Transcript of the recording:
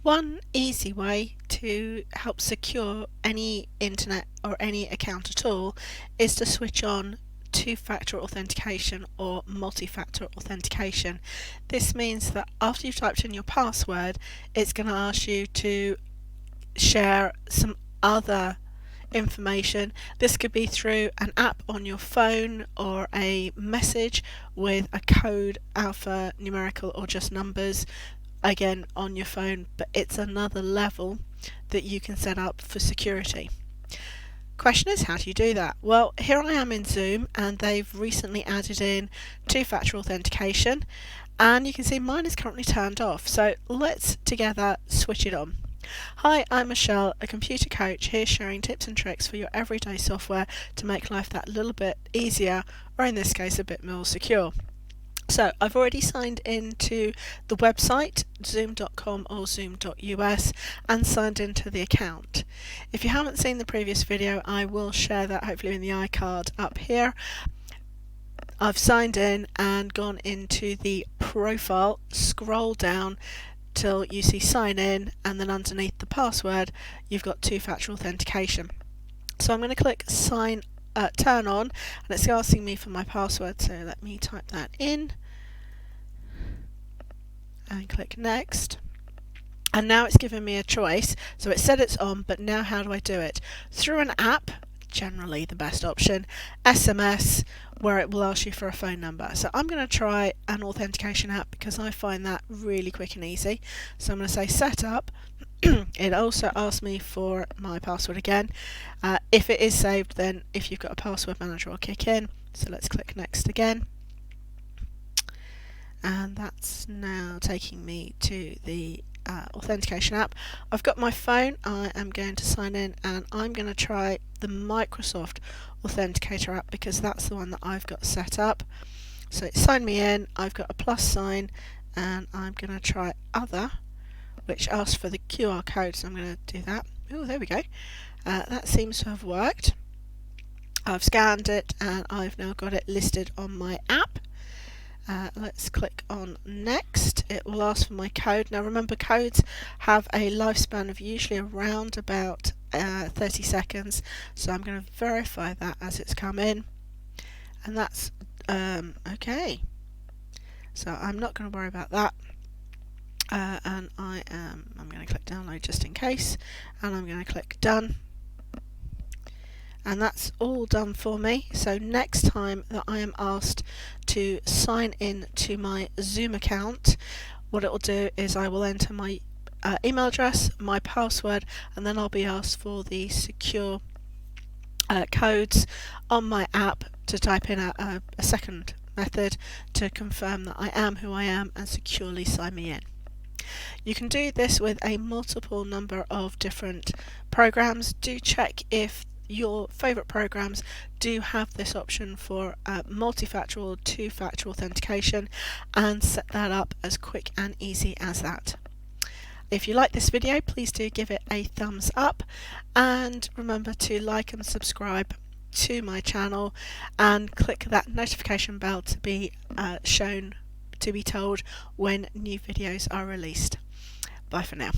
One easy way to help secure any internet or any account at all is to switch on two-factor authentication or multi-factor authentication. This means that after you've typed in your password, it's going to ask you to share some other information. This could be through an app on your phone or a message with a code, alpha, numerical, or just numbers, again on your phone, but it's another level that you can set up for security. Question is, how do you do that? Well, here I am in Zoom and they've recently added in two-factor authentication, and you can see mine is currently turned off, so let's together switch it on. Hi, I'm Michelle, a computer coach, here sharing tips and tricks for your everyday software to make life that little bit easier, or in this case a bit more secure. So I've already signed into the website zoom.com or zoom.us and signed into the account. If you haven't seen the previous video, I will share that hopefully in the iCard up here. I've signed in and gone into the profile, scroll down till you see sign in, and then underneath the password you've got two-factor authentication. So I'm going to click turn on, and it's asking me for my password, so let me type that in and click next. And now it's given me a choice, so it said it's on, but now how do I do it? Through an app, generally the best option, SMS, where it will ask you for a phone number. So I'm going to try an authentication app because I find that really quick and easy. So I'm going to say set up. It also asks me for my password again. If it is saved, then if you've got a password manager, will kick in. So let's click next again. And that's now taking me to the authentication app. I've got my phone, I am going to sign in, and I'm going to try the Microsoft Authenticator app because that's the one that I've got set up. So it signed me in, I've got a plus sign, and I'm going to try other, which asks for the QR code, so I'm going to do that. Oh, there we go. That seems to have worked. I've scanned it and I've now got it listed on my app. Let's click on next. It will ask for my code. Now remember, codes have a lifespan of usually around about 30 seconds, so I'm going to verify that as it's come in, and that's okay. So I'm not going to worry about that. And I'm going to click download just in case, and I'm going to click done, and that's all done for me. So next time that I am asked to sign in to my Zoom account, what it will do is I will enter my email address, my password, and then I'll be asked for the secure codes on my app to type in a second method to confirm that I am who I am and securely sign me in. You can do this with a multiple number of different programs. Do check if your favorite programs do have this option for multi-factor or two-factor authentication, and set that up as quick and easy as that. If you like this video, please do give it a thumbs up, and remember to like and subscribe to my channel and click that notification bell to be told when new videos are released. Bye for now.